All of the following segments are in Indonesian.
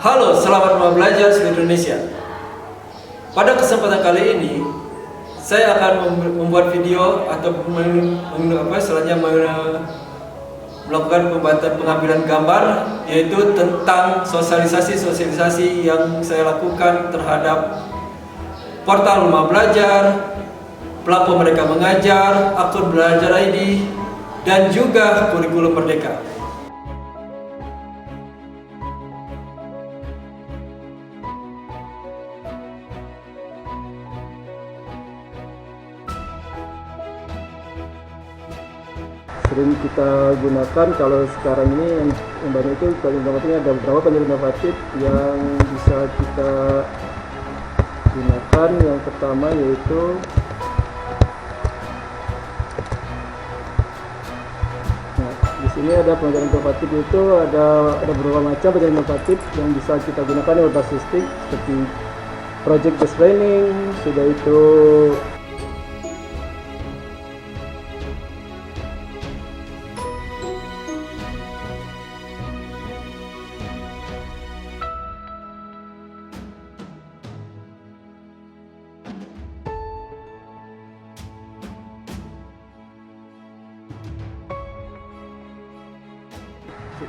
Halo, selamat belajar seluruh Indonesia. Pada kesempatan kali ini, saya akan membuat video atau melakukan pengambilan gambar, yaitu tentang sosialisasi yang saya lakukan terhadap portal Rumah Belajar, platform Merdeka Mengajar, akun Belajar ID, dan juga kurikulum Merdeka. Sering kita gunakan kalau sekarang ini yang banyak itu paling penting ada beberapa penyedia inovatif yang bisa kita gunakan. Yang pertama yaitu di sini ada pengajaran inovatif, itu ada beberapa macam pengajaran inovatif yang bisa kita gunakan yang berbasis STIK, seperti project based learning, sudah itu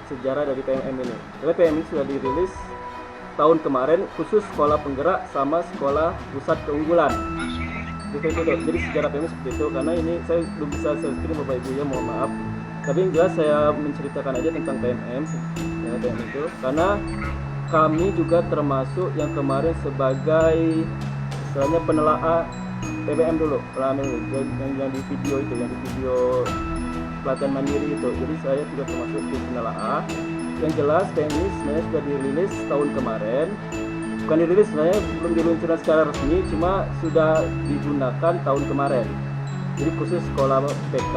sejarah dari PMM ini. Karena PMM ini sudah dirilis tahun kemarin khusus sekolah penggerak sama sekolah pusat keunggulan. Jadi sejarah PMM seperti itu. Karena ini saya belum bisa screen Bapak Ibu ya, mohon maaf. Tapi yang jelas saya menceritakan aja tentang PMM itu karena kami juga termasuk yang kemarin sebagai istilahnya penelaah PMM dulu, yang di video itu, yang di video pelatihan mandiri itu. Jadi saya juga termasuk di penelaah. Yang jelas PMM ini sebenarnya sudah dirilis tahun kemarin. Bukan dirilis, sebenarnya belum diluncurkan secara resmi, cuma sudah digunakan tahun kemarin. Jadi khusus sekolah PK.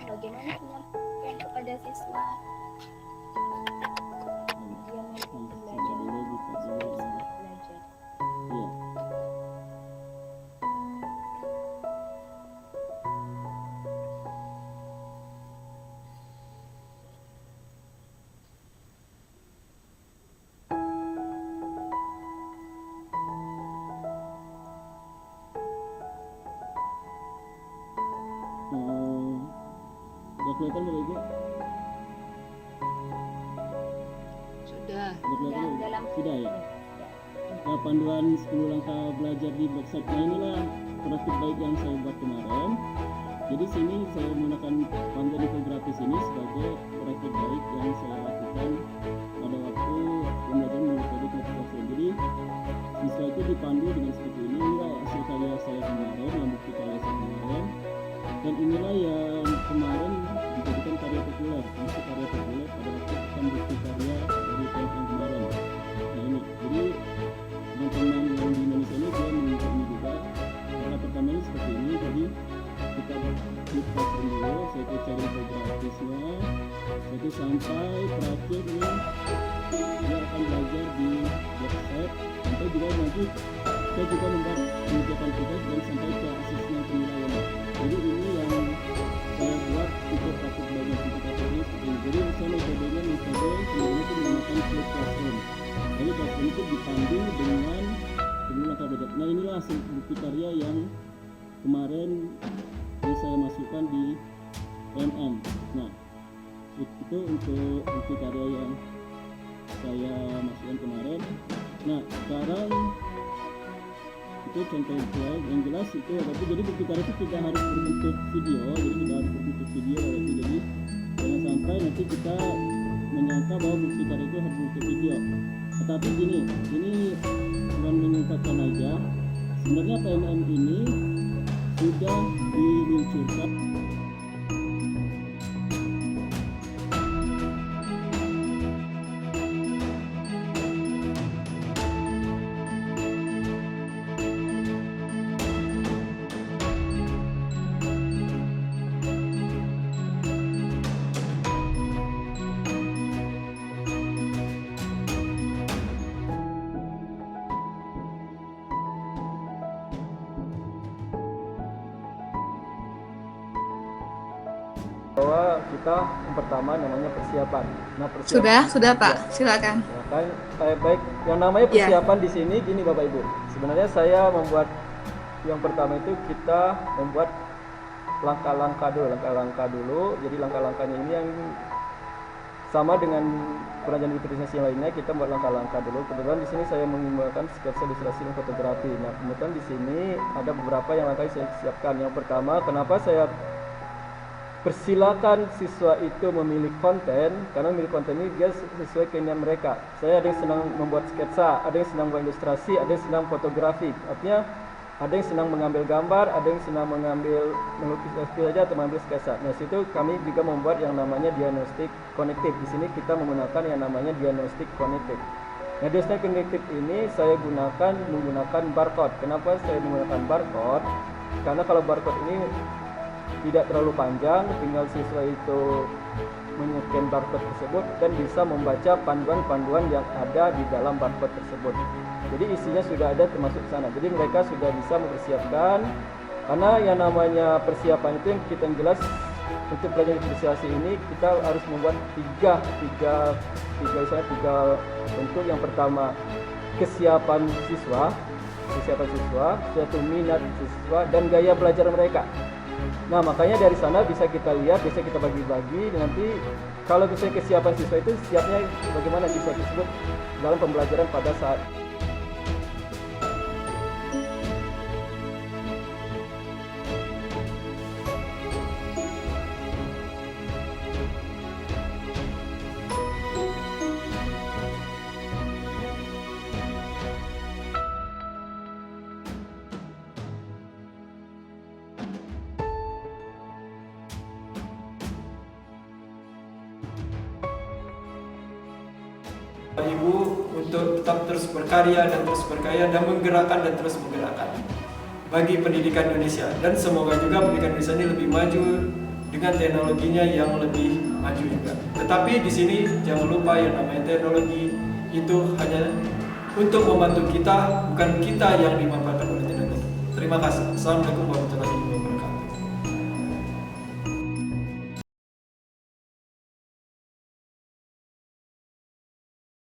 Bagaimana penyampaian kepada siswa yang melakukan belajar. Sudah kelihatan Bapak Ibu? Sudah. Sudah ya? Nah, panduan 10 langkah belajar di website inilah praktik baik yang saya buat kemarin. Jadi sini saya menggunakan panduan infografis ini sebagai praktik baik yang saya lakukan pada waktu pembelajaran metode kelas. Jadi siswa itu dipandu dengan seperti ini. Inilah hasil karya saya kemarin, yang bukti karya saya kemarin. Dan inilah yang kemarin dijadikan karya populer, masuk karya populer pada waktu kita bukti karya dari PMM kemarin. Nah ini, jadi teman-teman yang di Indonesia ini dia menunjuk ini juga. Cara pertama ini seperti ini, jadi kita klik classroom dulu, saya cari infografisnya, jadi sampai terakhir ini dia akan belajar di website, sampai juga nanti saya juga membuat mengerjakan tugas dan sampai ke asesmen penilaian. Jadi ini yang saya buat untuk praktik belajar indikatornya seperti ini. Jadi saya metodenya itu menggunakan flip classroom. Jadi classroom itu dipandu dengan langkah belajar. Nah inilah hasil bukti karya yang kemarin yang saya masukkan di PMM. Nah itu untuk bukti karya yang saya masukkan kemarin. Nah sekarang itu contoh yang jelas itu, tapi jadi bukti karya itu tidak harus berbentuk video, jadi tidak harus berbentuk video, jadi jangan sampai nanti kita menyangka bahwa bukti karya itu harus berbentuk video. Tetapi gini, ini cuma mengingatkan aja, sebenarnya PMM ini sudah diluncurkan. kita yang pertama namanya persiapan. Nah, persiapan Sudah Pak, silakan. silakan. Baik, yang namanya persiapan di sini gini Bapak Ibu. Sebenarnya saya membuat yang pertama itu kita membuat langkah-langkah dulu. Jadi langkah-langkahnya ini yang sama dengan pelajaran nutrisi yang lainnya, kita buat langkah-langkah dulu. Kebetulan di sini saya menggunakan sketsa ilustrasi dan fotografi. Nah, kemudian di sini ada beberapa yang langkah saya siapkan. Yang pertama, kenapa saya persilakan siswa itu memilih konten, karena memilih konten ini dia sesuai keinginan mereka. Saya ada yang senang membuat sketsa, ada yang senang membuat ilustrasi, ada yang senang fotografi. Artinya ada yang senang mengambil gambar, ada yang senang mengambil melukis saja atau mengambil sketsa. Nah, situ kami juga membuat yang namanya diagnostik kognitif. Di sini kita menggunakan yang namanya diagnostik kognitif. Nah, diagnostik kognitif ini saya menggunakan barcode. Kenapa saya menggunakan barcode? Karena kalau barcode ini tidak terlalu panjang, tinggal siswa itu men-scan barcode tersebut dan bisa membaca panduan-panduan yang ada di dalam barcode tersebut. Jadi isinya sudah ada termasuk sana. Jadi mereka sudah bisa mempersiapkan, karena yang namanya persiapan itu yang kita jelas untuk pelajaran ilustrasi ini kita harus membuat tiga bentuk. Yang pertama kesiapan siswa, suatu minat siswa dan gaya belajar mereka. Nah, makanya dari sana bisa kita lihat, bisa kita bagi-bagi. Nanti kalau misalnya kesiapan siswa itu siapnya bagaimana siswa tersebut dalam pembelajaran pada saat Ibu untuk tetap terus berkarya dan terus berkarya dan menggerakkan dan terus menggerakkan bagi pendidikan Indonesia, dan semoga juga pendidikan Indonesia ini lebih maju dengan teknologinya yang lebih maju juga. Tetapi di sini jangan lupa yang namanya teknologi itu hanya untuk membantu kita, bukan kita yang dimanfaatkan oleh teknologi. Terima kasih. Assalamualaikum warahmatullahi wabarakatuh.